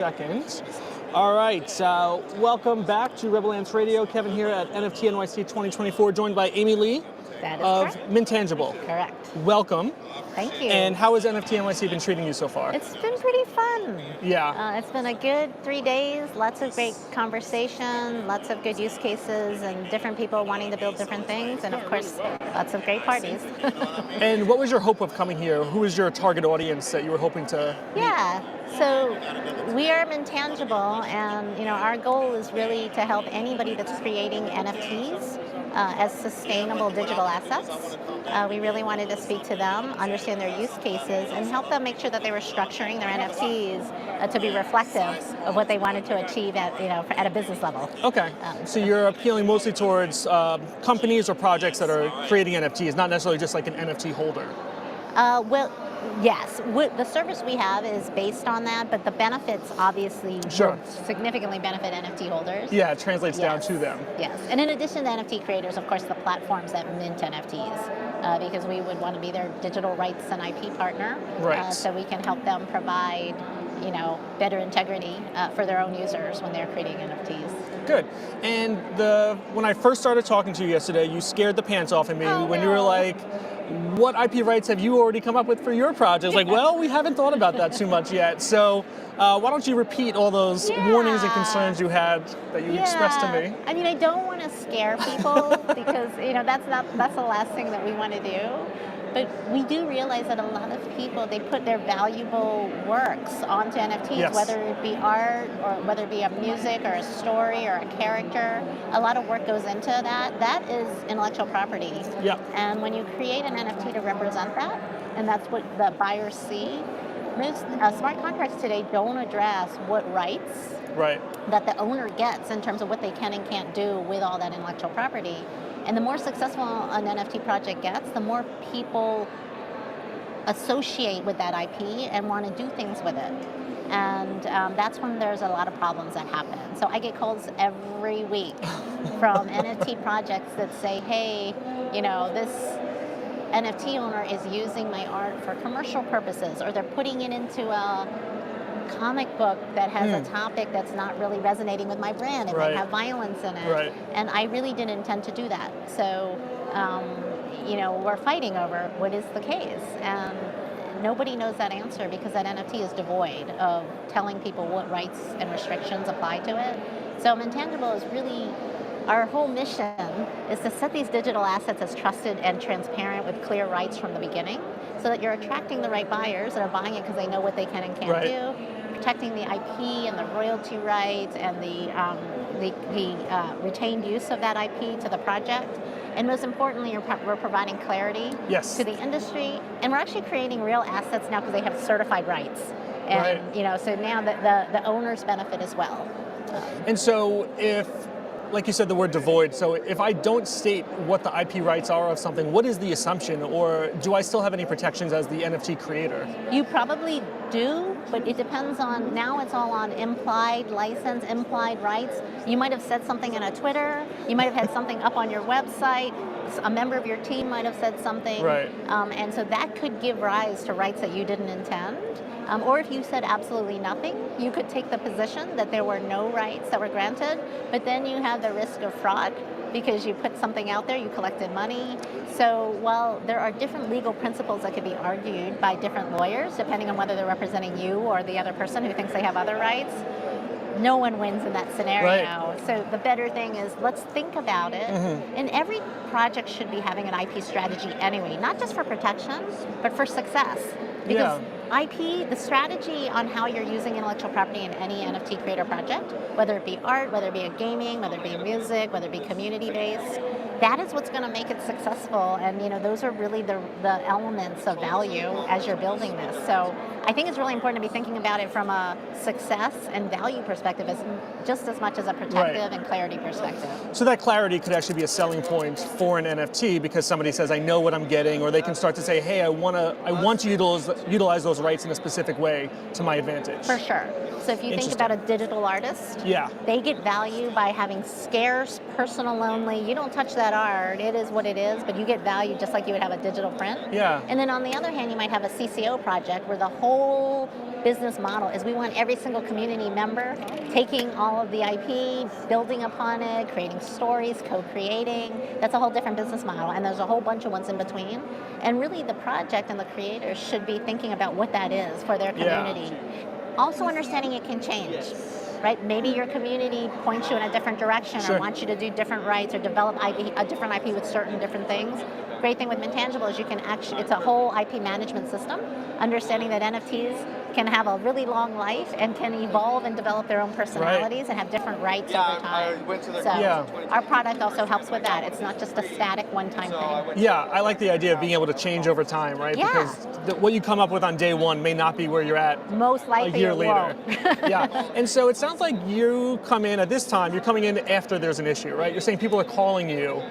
Second. All right, welcome back to Rebel Ants Radio. Kevin here at NFT NYC 2024, joined by Amyli That is of correct. MINTangible. Correct. Welcome. Thank you. And how has NFT NYC been treating you so far? It's been pretty fun. Yeah. It's been a good 3 days, lots of great conversation, lots of good use cases, and different people wanting to build different things, and of course, lots of great parties. And what was your hope of coming here? Who was your target audience that you were hoping to meet? Yeah, so we are MINTangible, and our goal is really to help anybody that's creating NFTs as sustainable digital assets. We really wanted to speak to them, understand their use cases, and help them make sure that they were structuring their NFTs to be reflective of what they wanted to achieve at a business level. Okay, so you're appealing mostly towards companies or projects that are creating NFTs, not necessarily just like an NFT holder. Well, yes. The service we have is based on that, but the benefits obviously Sure. will significantly benefit NFT holders. Yeah, it translates down Yes. to them. Yes, and in addition to NFT creators, of course, the platforms that mint NFTs, because we would want to be their digital rights and IP partner, Right. so we can help them provide, better integrity for their own users when they're creating NFTs. Good. And when I first started talking to you yesterday, you scared the pants off of me Oh, when you were no. like, what IP rights have you already come up with for your project? Like, well, we haven't thought about that too much yet. So why don't you repeat all those warnings and concerns you had that you expressed to me? I mean, I don't want to scare people because that's the last thing that we want to do. But we do realize that a lot of people, they put their valuable works onto NFTs, Yes. whether it be art or whether it be a music or a story or a character. A lot of work goes into that. That is intellectual property. Yeah. And when you create an NFT to represent that, and that's what the buyers see, most smart contracts today don't address what rights Right. that the owner gets in terms of what they can and can't do with all that intellectual property. And the more successful an NFT project gets, the more people associate with that IP and want to do things with it. And that's when there's a lot of problems that happen. So I get calls every week from NFT projects that say, hey, this NFT owner is using my art for commercial purposes, or they're putting it into a comic book that has a topic that's not really resonating with my brand. It might have violence in it. Right. And I really didn't intend to do that. So, we're fighting over what is the case. And nobody knows that answer because that NFT is devoid of telling people what rights and restrictions apply to it. So MINTangible is really, our whole mission is to set these digital assets as trusted and transparent with clear rights from the beginning, so that you're attracting the right buyers that are buying it because they know what they can and can't do, protecting the IP and the royalty rights and the retained use of that IP to the project. And most importantly, we're providing clarity to the industry, and we're actually creating real assets now because they have certified rights. And so now the owners benefit as well. And so like you said, the word devoid. So if I don't state what the IP rights are of something, what is the assumption? Or do I still have any protections as the NFT creator? You probably do, but it depends on, now it's all on implied license, implied rights. You might have said something in a Twitter, you might have had something up on your website, a member of your team might have said something. And so that could give rise to rights that you didn't intend. Or if you said absolutely nothing, you could take the position that there were no rights that were granted, but then you have the risk of fraud because you put something out there, you collected money. So while there are different legal principles that could be argued by different lawyers, depending on whether they're representing you or the other person who thinks they have other rights, no one wins in that scenario. So the better thing is, let's think about it. And every project should be having an IP strategy anyway, not just for protection, but for success. Because IP, the strategy on how you're using intellectual property in any NFT creator project, whether it be art, whether it be a gaming, whether it be music, whether it be community-based, that is what's going to make it successful. And those are really the elements of value as you're building this. So I think it's really important to be thinking about it from a success and value perspective just as much as a protective and clarity perspective. So that clarity could actually be a selling point for an NFT because somebody says, I know what I'm getting, or they can start to say, hey, I want to utilize those rights in a specific way to my advantage. For sure. So if you think about a digital artist, they get value by having scarce personal only. You don't touch that art. It is what it is, but you get value just like you would have a digital print. Yeah. And then on the other hand, you might have a CCO project where the whole business model is we want every single community member taking all of the IP, building upon it, creating stories, co-creating. That's a whole different business model, and there's a whole bunch of ones in between. And really the project and the creators should be thinking about what that is for their community. Also understanding it can change. Right? Maybe your community points you in a different direction or wants you to do different rights or develop IP, a different IP with certain different things. Great thing with MINTangible is you can actually, it's a whole IP management system, understanding that NFTs can have a really long life and can evolve and develop their own personalities and have different rights over time. Our product also helps with that. It's not just a static one-time thing. Yeah, I like the idea of being able to change over time, right? Yeah. Because what you come up with on day one may not be where you're at most likely a year later. Yeah, and so it sounds like you come in at this time, you're coming in after there's an issue, right? You're saying people are calling you.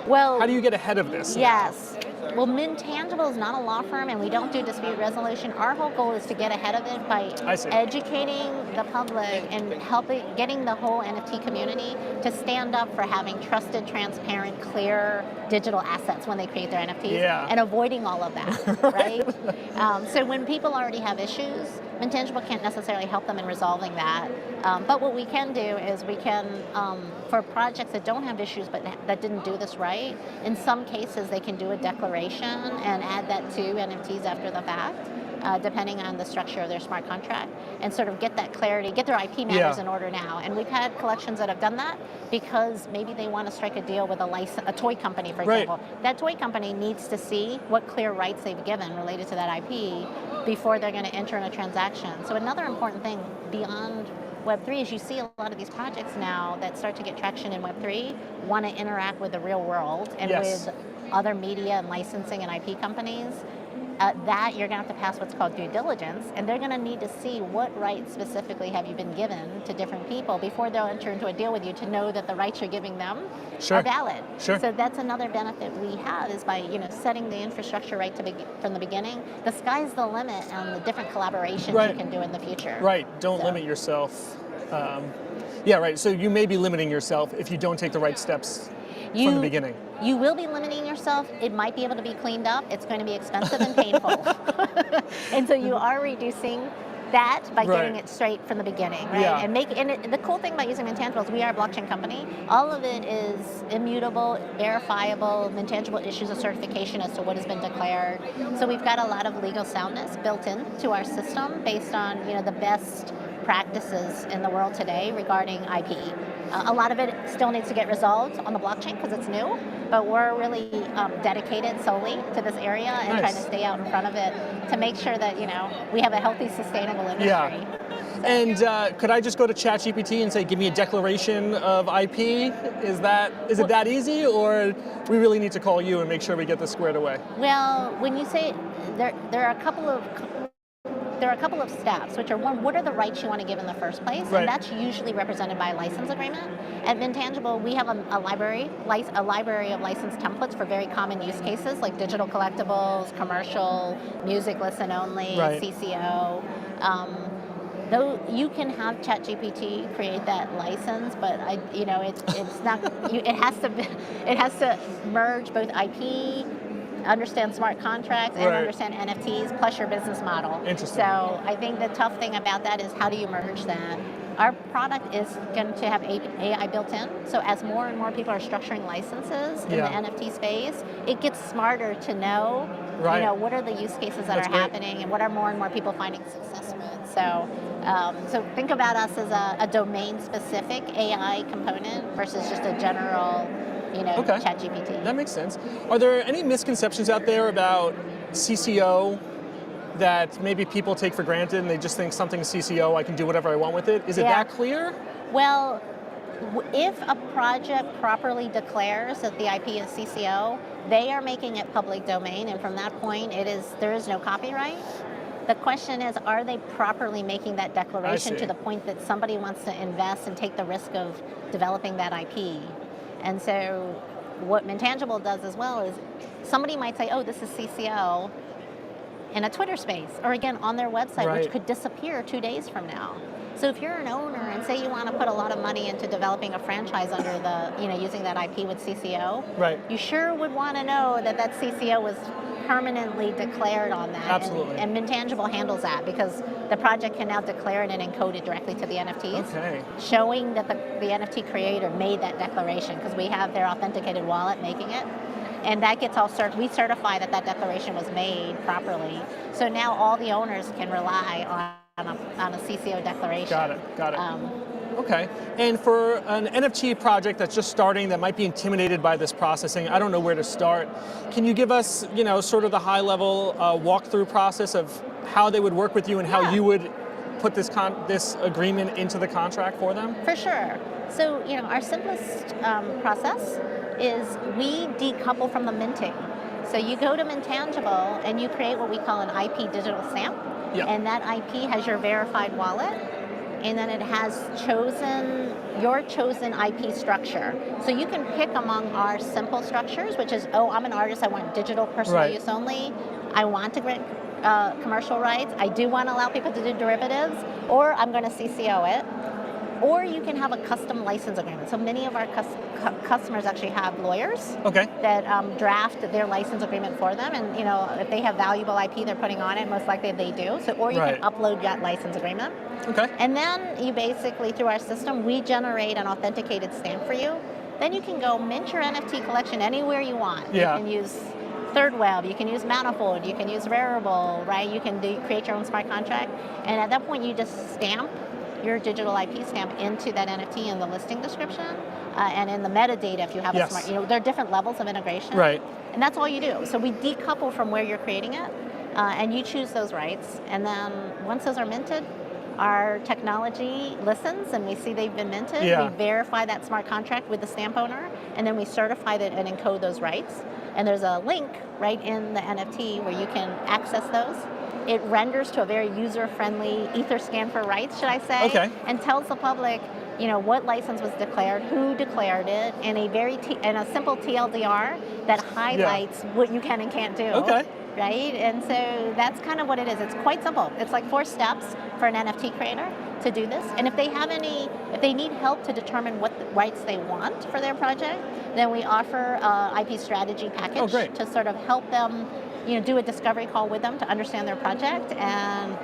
Well, how do you get ahead of this? Yes. Well, MINTangible is not a law firm, and we don't do dispute resolution. Our whole goal is to get ahead of it by educating the public and getting the whole NFT community to stand up for having trusted, transparent, clear digital assets when they create their NFTs, and avoiding all of that, right? So when people already have issues, MINTangible can't necessarily help them in resolving that. But what we can do is we can, for projects that don't have issues but that didn't do this right, in some cases they can do a declaration and add that to NFTs after the fact, depending on the structure of their smart contract, and sort of get that clarity, get their IP matters in order now. And we've had collections that have done that because maybe they want to strike a deal with a toy company, for example. That toy company needs to see what clear rights they've given related to that IP before they're going to enter in a transaction. So another important thing beyond Web3 is you see a lot of these projects now that start to get traction in Web3 want to interact with the real world and with other media and licensing and IP companies. That you're going to have to pass what's called due diligence, and they're going to need to see what rights specifically have you been given to different people before they'll enter into a deal with you to know that the rights you're giving them are valid. So that's another benefit we have is by setting the infrastructure right from the beginning. The sky's the limit on the different collaborations you can do in the future. Don't limit yourself. So you may be limiting yourself if you don't take the right steps from the beginning. You will be limiting yourself. It might be able to be cleaned up. It's going to be expensive and painful. And so you are reducing that by getting it straight from the beginning, right? And the cool thing about using MINTangible is we are a blockchain company. All of it is immutable, verifiable. MINTangible issues a certification as to what has been declared. So we've got a lot of legal soundness built into our system based on the best practices in the world today regarding IP. A lot of it still needs to get resolved on the blockchain because it's new, but we're really dedicated solely to this area and trying to stay out in front of it to make sure that we have a healthy, sustainable industry. And could I just go to ChatGPT and say, give me a declaration of IP? Is it that easy, or we really need to call you and make sure we get this squared away? Well, when you say there are a couple of steps, which are one, what are the rights you want to give in the first place? And that's usually represented by a license agreement. At MINTangible, we have a library of license templates for very common use cases like digital collectibles, commercial, music listen only, CCO. Though you can have ChatGPT create that license, but it's not. It has to merge both IP, understand smart contracts, and understand NFTs, plus your business model. Interesting. So I think the tough thing about that is how do you merge that? Our product is going to have AI built in, so as more and more people are structuring licenses in the NFT space, it gets smarter to know, what are the use cases that are happening and what are more and more people finding success with. So think about us as a domain-specific AI component versus just a general ChatGPT. That makes sense. Are there any misconceptions out there about CCO that maybe people take for granted and they just think something's CCO, I can do whatever I want with it? Is it that clear? Well, if a project properly declares that the IP is CCO, they are making it public domain, and from that point, there is no copyright. The question is, are they properly making that declaration to the point that somebody wants to invest and take the risk of developing that IP? And so what MINTangible does as well is somebody might say, oh, this is CCO in a Twitter space, or again, on their website, which could disappear 2 days from now. So if you're an owner and say you want to put a lot of money into developing a franchise under the, using that IP with CCO, Right. you sure would want to know that that CCO was permanently declared on that. Absolutely. And MINTangible handles that because the project can now declare it and encode it directly to the NFTs, Okay. showing that the NFT creator made that declaration because we have their authenticated wallet making it. And that gets all we certify that that declaration was made properly. So now all the owners can rely on a CCO declaration. Got it. Okay. And for an NFT project that's just starting that might be intimidated by this processing, I don't know where to start. Can you give us, sort of the high-level walkthrough process of how they would work with you and how you would put this agreement into the contract for them? For sure. So, our simplest process is we decouple from the minting. So you go to MINTangible and you create what we call an IP digital stamp. Yep. And that IP has your verified wallet, and then it has your chosen IP structure. So you can pick among our simple structures, which is, I'm an artist, I want digital personal use only. I want to grant commercial rights. I do want to allow people to do derivatives, or I'm going to CCO it. Or you can have a custom license agreement. So many of our customers actually have lawyers that draft their license agreement for them. And if they have valuable IP they're putting on it, most likely they do. So, or you can upload that license agreement. Okay. And then you basically, through our system, we generate an authenticated stamp for you. Then you can go mint your NFT collection anywhere you want. Yeah. You can use Third Web, you can use Manifold, you can use Rarible, right? You can create your own smart contract. And at that point, you just stamp your digital IP stamp into that NFT in the listing description and in the metadata if you have a smart, there are different levels of integration. Right. And that's all you do. So we decouple from where you're creating it and you choose those rights. And then once those are minted, our technology listens and we see they've been minted. Yeah. We verify that smart contract with the stamp owner and then we certify that and encode those rights. And there's a link right in the NFT where you can access those. It renders to a very user-friendly Etherscan for rights, should I say, and tells the public, what license was declared, who declared it, and a simple TLDR that highlights what you can and can't do. Okay. Right? And so that's kind of what it is. It's quite simple. It's like 4 steps for an NFT creator to do this. And if they need help to determine what rights they want for their project, then we offer a IP strategy package to sort of help them do a discovery call with them to understand their project and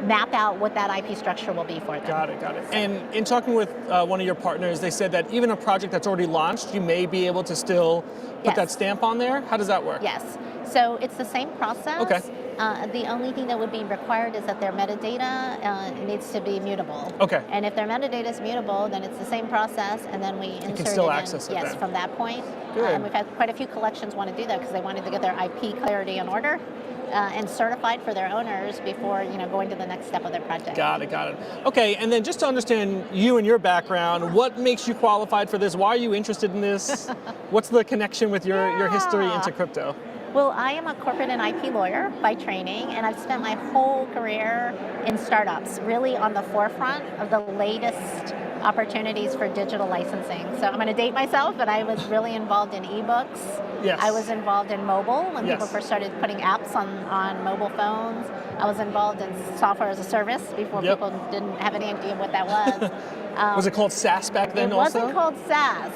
map out what that IP structure will be for them. Got it. And in talking with one of your partners, they said that even a project that's already launched, you may be able to still put that stamp on there. How does that work? Yes. So it's the same process. Okay. The only thing that would be required is that their metadata needs to be mutable. Okay. And if their metadata is mutable, then it's the same process, and then we insert you can still it access in. it Yes, then. from that point. Good. And we've had quite a few collections want to do that because they wanted to get their IP clarity in order and certified for their owners before going to the next step of their project. Got it. Okay, and then just to understand you and your background, what makes you qualified for this? Why are you interested in this? What's the connection with your history into crypto? Well, I am a corporate and IP lawyer by training, and I've spent my whole career in startups, really on the forefront of the latest opportunities for digital licensing. So I'm going to date myself, but I was really involved in ebooks. Yes. I was involved in mobile when people first started putting apps on mobile phones. I was involved in software as a service before people didn't have any idea what that was. Was it called SaaS back then also? It wasn't called SaaS.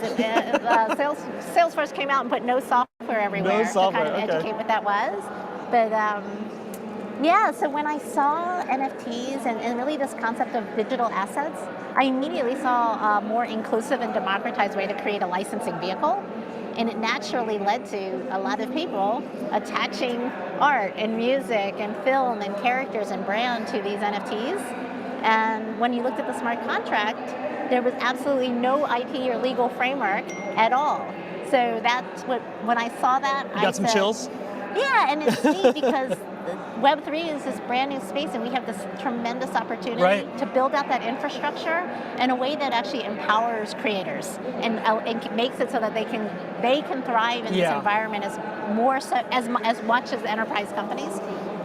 Salesforce came out and put no software everywhere to kind of educate what that was. But so when I saw NFTs and really this concept of digital assets, I immediately saw a more inclusive and democratized way to create a licensing vehicle. And it naturally led to a lot of people attaching art and music and film and characters and brand to these NFTs. And when you looked at the smart contract, there was absolutely no IP or legal framework at all. So that's when I saw that, you got some chills? Yeah, and it's neat because Web3 is this brand new space and we have this tremendous opportunity to build out that infrastructure in a way that actually empowers creators and makes it so that they can thrive in this environment as much as enterprise companies.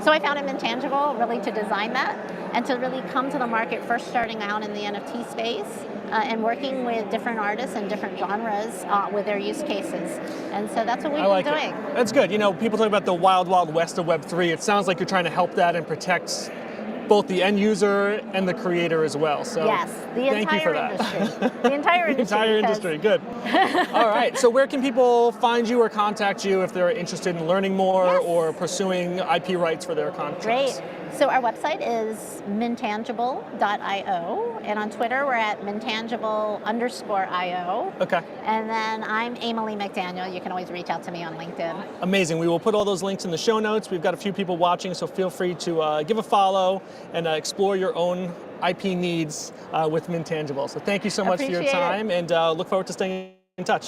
So I found MINTangible really to design that and to really come to the market first starting out in the NFT space and working with different artists and different genres with their use cases. And so that's what we've been doing. That's good. People talk about the wild, wild west of Web3. It sounds like you're trying to help that and protect both the end user and the creator as well. So Yes, the thank you for entire that. industry. The entire The industry. entire because- industry, good. All right, so where can people find you or contact you if they're interested in learning more Yes. or pursuing IP rights for their contracts? Great. So our website is MINTangible.io, and on Twitter we're at MINTangible_IO. Okay. And then I'm Amyli McDaniel. You can always reach out to me on LinkedIn. Amazing. We will put all those links in the show notes. We've got a few people watching, so feel free to give a follow and explore your own IP needs with MINTangible. So thank you so much for your Appreciate it. time, and look forward to staying in touch.